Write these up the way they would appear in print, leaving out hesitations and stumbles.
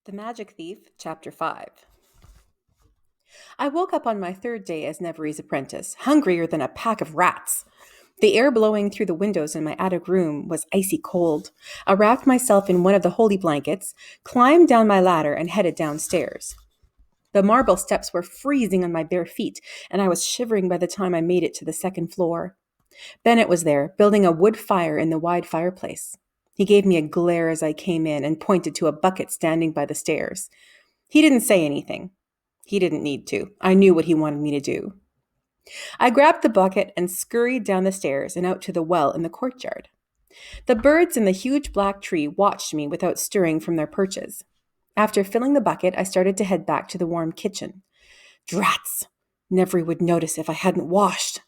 The Magic Thief, Chapter 5. I woke up on my third day as Nevery's apprentice, hungrier than a pack of rats. The air blowing through the windows in my attic room was icy cold. I wrapped myself in one of the holy blankets, climbed down my ladder, and headed downstairs. The marble steps were freezing on my bare feet, and I was shivering by the time I made it to the second floor. Bennett was there, building a wood fire in the wide fireplace. He gave me a glare as I came in and pointed to a bucket standing by the stairs. He didn't say anything. He didn't need to. I knew what he wanted me to do. I grabbed the bucket and scurried down the stairs and out to the well in the courtyard. The birds in the huge black tree watched me without stirring from their perches. After filling the bucket, I started to head back to the warm kitchen. Drats! Nevery would notice if I hadn't washed.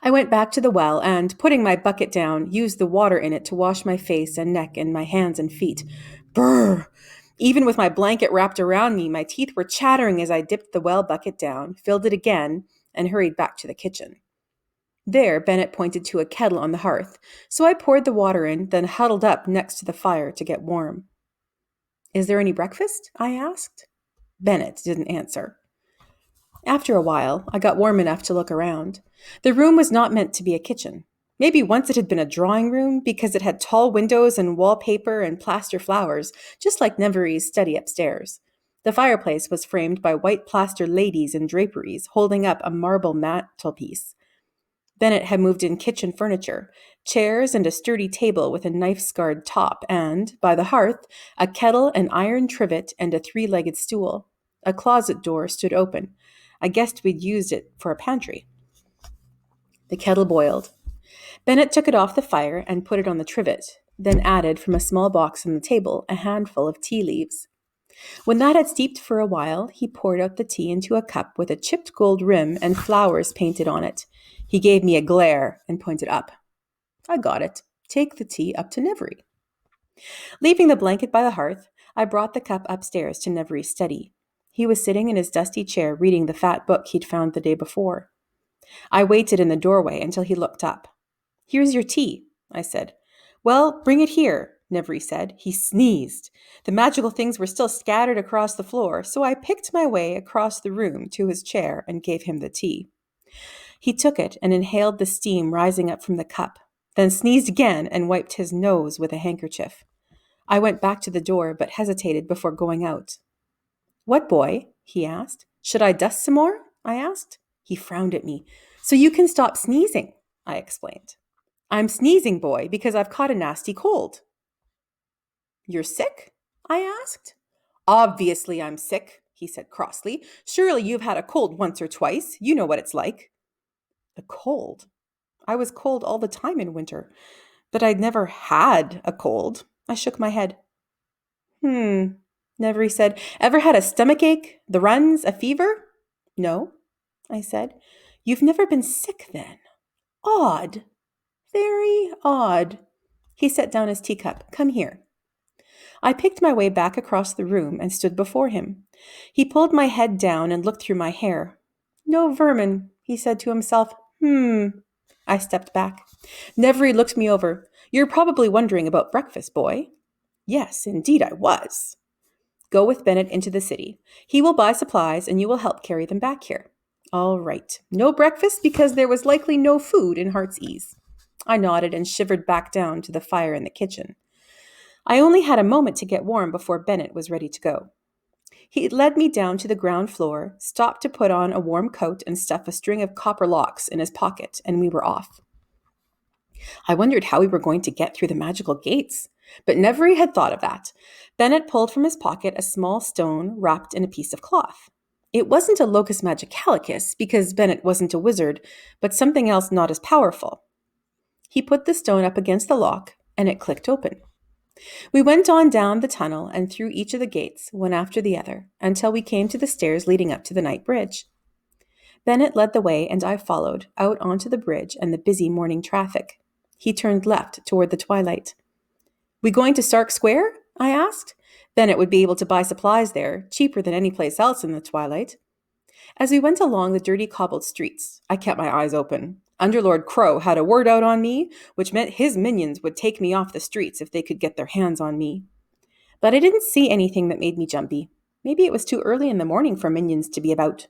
I went back to the well and, putting my bucket down, used the water in it to wash my face and neck and my hands and feet. Brrr! Even with my blanket wrapped around me, my teeth were chattering as I dipped the well bucket down, filled it again, and hurried back to the kitchen. There, Bennett pointed to a kettle on the hearth, so I poured the water in, then huddled up next to the fire to get warm. "Is there any breakfast?" I asked. Bennett didn't answer. After a while, I got warm enough to look around. The room was not meant to be a kitchen. Maybe once it had been a drawing room because it had tall windows and wallpaper and plaster flowers, just like Nevery's study upstairs. The fireplace was framed by white plaster ladies in draperies, holding up a marble mantelpiece. Bennett had moved in kitchen furniture, chairs and a sturdy table with a knife-scarred top, and, by the hearth, a kettle, an iron trivet, and a three-legged stool. A closet door stood open. I guessed we'd used it for a pantry. The kettle boiled. Bennett took it off the fire and put it on the trivet, then added from a small box on the table a handful of tea leaves. When that had steeped for a while, he poured out the tea into a cup with a chipped gold rim and flowers painted on it. He gave me a glare and pointed up. I got it. Take the tea up to Nevery. Leaving the blanket by the hearth, I brought the cup upstairs to Nevery's study. He was sitting in his dusty chair reading the fat book he'd found the day before. I waited in the doorway until he looked up. "Here's your tea," I said. "Well, bring it here," Nevery said. He sneezed. The magical things were still scattered across the floor, so I picked my way across the room to his chair and gave him the tea. He took it and inhaled the steam rising up from the cup, then sneezed again and wiped his nose with a handkerchief. I went back to the door but hesitated before going out. "What, boy?" he asked. "Should I dust some more?" I asked. He frowned at me. "So you can stop sneezing," I explained. "I'm sneezing, boy, because I've caught a nasty cold." "You're sick?" I asked. "Obviously I'm sick," he said crossly. "Surely you've had a cold once or twice. You know what it's like." A cold? I was cold all the time in winter, but I'd never had a cold. I shook my head. Nevery said. "Ever had a stomachache, the runs, a fever?" "No," I said. "You've never been sick then? Odd. Very odd." He set down his teacup. "Come here." I picked my way back across the room and stood before him. He pulled my head down and looked through my hair. "No vermin," he said to himself. I stepped back. Nevery looked me over. "You're probably wondering about breakfast, boy." Yes, indeed I was. "Go with Bennett into the city. He will buy supplies and you will help carry them back here." All right. No breakfast because there was likely no food in Heartsease. I nodded and shivered back down to the fire in the kitchen. I only had a moment to get warm before Bennett was ready to go. He led me down to the ground floor, stopped to put on a warm coat and stuff a string of copper locks in his pocket, and we were off. I wondered how we were going to get through the magical gates, but Nevery had thought of that. Bennett pulled from his pocket a small stone wrapped in a piece of cloth. It wasn't a locus magicalicus, because Bennett wasn't a wizard, but something else not as powerful. He put the stone up against the lock, and it clicked open. We went on down the tunnel and through each of the gates, one after the other, until we came to the stairs leading up to the night bridge. Bennett led the way, and I followed, out onto the bridge and the busy morning traffic. He turned left toward the twilight. "We going to Stark Square?" I asked. Bennett would be able to buy supplies there, cheaper than any place else in the twilight. As we went along the dirty cobbled streets, I kept my eyes open. Underlord Crow had a word out on me, which meant his minions would take me off the streets if they could get their hands on me. But I didn't see anything that made me jumpy. Maybe it was too early in the morning for minions to be about.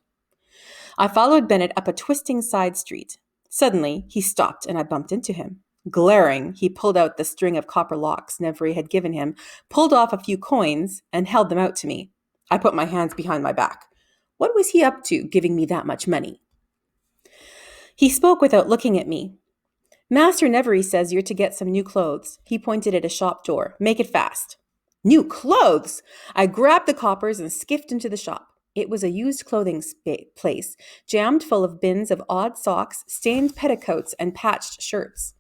I followed Bennett up a twisting side street. Suddenly, he stopped and I bumped into him. Glaring, he pulled out the string of copper locks Nevri had given him, pulled off a few coins, and held them out to me. I put my hands behind my back. What was he up to, giving me that much money? He spoke without looking at me. Master Nevery says you're to get some new clothes. He pointed at a shop door. Make it fast. New clothes! I grabbed the coppers and skiffed into the shop. It was a used clothing place, jammed full of bins of odd socks, stained petticoats, and patched shirts.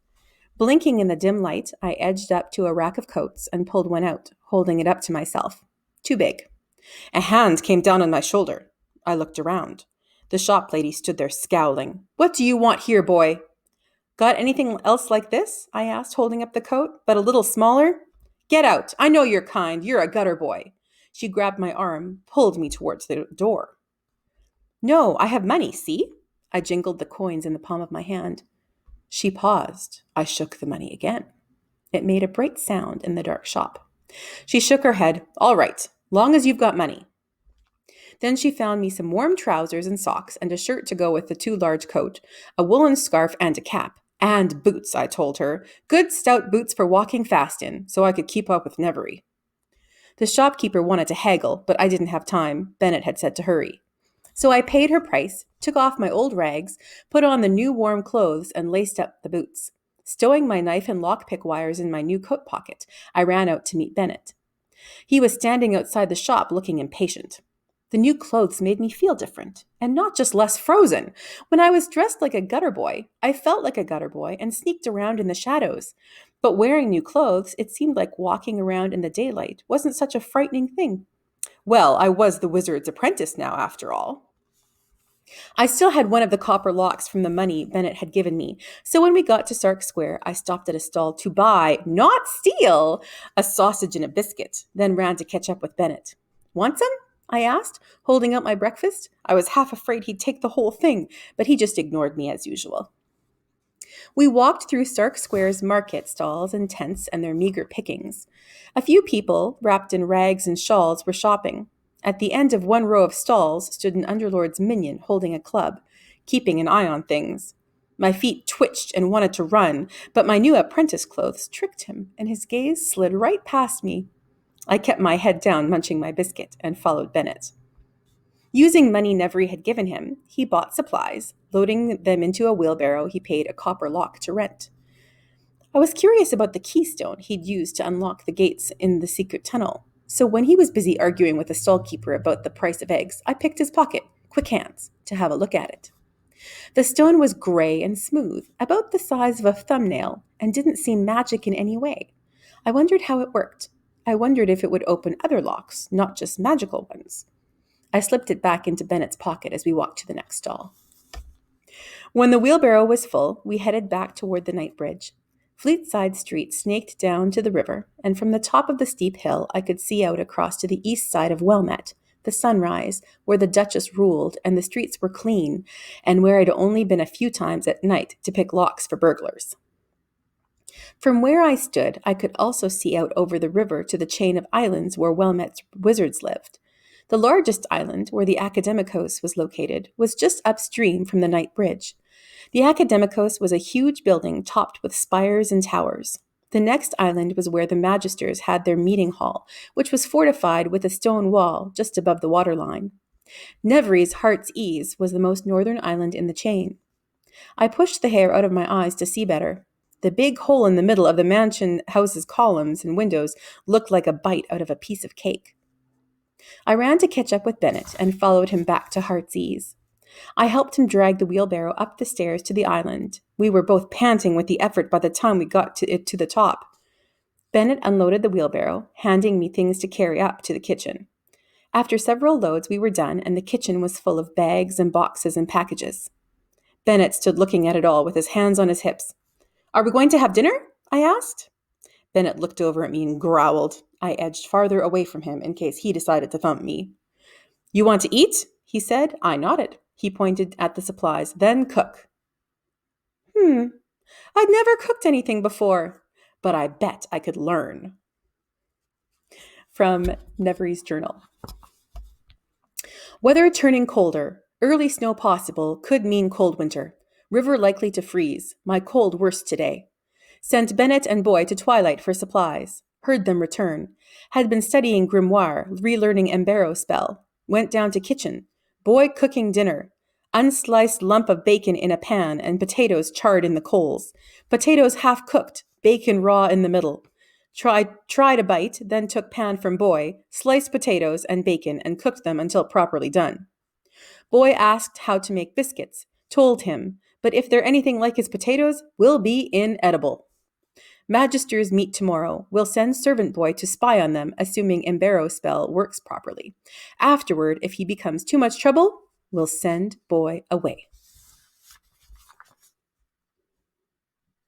Blinking in the dim light, I edged up to a rack of coats and pulled one out, holding it up to myself. Too big. A hand came down on my shoulder. I looked around. The shop lady stood there scowling. What do you want here, boy? Got anything else like this? I asked, holding up the coat, but a little smaller. Get out. I know you're kind. You're a gutter boy. She grabbed my arm, pulled me towards the door. No, I have money, see? I jingled the coins in the palm of my hand. She paused. I shook the money again. It made a bright sound in the dark shop. She shook her head. All right, long as you've got money. Then she found me some warm trousers and socks and a shirt to go with the too large coat, a woolen scarf and a cap. And boots, I told her. Good stout boots for walking fast in, so I could keep up with Nevery. The shopkeeper wanted to haggle, but I didn't have time. Bennett had said to hurry. So I paid her price, took off my old rags, put on the new warm clothes, and laced up the boots. Stowing my knife and lockpick wires in my new coat pocket, I ran out to meet Bennett. He was standing outside the shop looking impatient. The new clothes made me feel different, and not just less frozen. When I was dressed like a gutter boy, I felt like a gutter boy and sneaked around in the shadows. But wearing new clothes, it seemed like walking around in the daylight wasn't such a frightening thing. Well, I was the wizard's apprentice now, after all. I still had one of the copper locks from the money Bennett had given me, so when we got to Sark Square, I stopped at a stall to buy, not steal, a sausage and a biscuit, then ran to catch up with Bennett. Want some? I asked, holding out my breakfast. I was half afraid he'd take the whole thing, but he just ignored me as usual. We walked through Sark Square's market stalls and tents and their meager pickings. A few people, wrapped in rags and shawls, were shopping. At the end of one row of stalls stood an underlord's minion holding a club, keeping an eye on things. My feet twitched and wanted to run, but my new apprentice clothes tricked him, and his gaze slid right past me. I kept my head down, munching my biscuit, and followed Bennett. Using money Nevery had given him, he bought supplies, loading them into a wheelbarrow he paid a copper lock to rent. I was curious about the keystone he'd used to unlock the gates in the secret tunnel, so when he was busy arguing with the stallkeeper about the price of eggs, I picked his pocket, quick hands, to have a look at it. The stone was gray and smooth, about the size of a thumbnail, and didn't seem magic in any way. I wondered how it worked. I wondered if it would open other locks, not just magical ones. I slipped it back into Bennett's pocket as we walked to the next stall. When the wheelbarrow was full, we headed back toward the night bridge. Fleetside Street snaked down to the river, and from the top of the steep hill I could see out across to the east side of Wellmet, the sunrise, where the Duchess ruled and the streets were clean, and where I'd only been a few times at night to pick locks for burglars. From where I stood, I could also see out over the river to the chain of islands where Wellmet's wizards lived. The largest island, where the Academicos was located, was just upstream from the night bridge. The Academicos was a huge building topped with spires and towers. The next island was where the magisters had their meeting hall, which was fortified with a stone wall just above the waterline. Nevery's Heartsease was the most northern island in the chain. I pushed the hair out of my eyes to see better. The big hole in the middle of the mansion house's columns and windows looked like a bite out of a piece of cake. I ran to catch up with Bennett and followed him back to Heartsease. I helped him drag the wheelbarrow up the stairs to the island. We were both panting with the effort by the time we got to the top. Bennett unloaded the wheelbarrow, handing me things to carry up to the kitchen. After several loads, we were done, and the kitchen was full of bags and boxes and packages. Bennett stood looking at it all with his hands on his hips. Are we going to have dinner? I asked. Bennett looked over at me and growled. I edged farther away from him in case he decided to thump me. You want to eat? He said. I nodded. He pointed at the supplies. Then cook. I'd never cooked anything before, but I bet I could learn. From Nevery's Journal. Weather turning colder. Early snow possible could mean cold winter. River likely to freeze. My cold worst today. Sent Bennett and Boy to Twilight for supplies. Heard them return. Had been studying grimoire, relearning Embaro spell. Went down to kitchen. Boy cooking dinner. Unsliced lump of bacon in a pan and potatoes charred in the coals. Potatoes half cooked, bacon raw in the middle. Tried a bite, then took pan from Boy, sliced potatoes and bacon and cooked them until properly done. Boy asked how to make biscuits. Told him, but if they're anything like his potatoes, will be inedible. Magisters meet tomorrow. We'll send servant boy to spy on them, assuming Embaro spell works properly. Afterward, if he becomes too much trouble, we'll send boy away.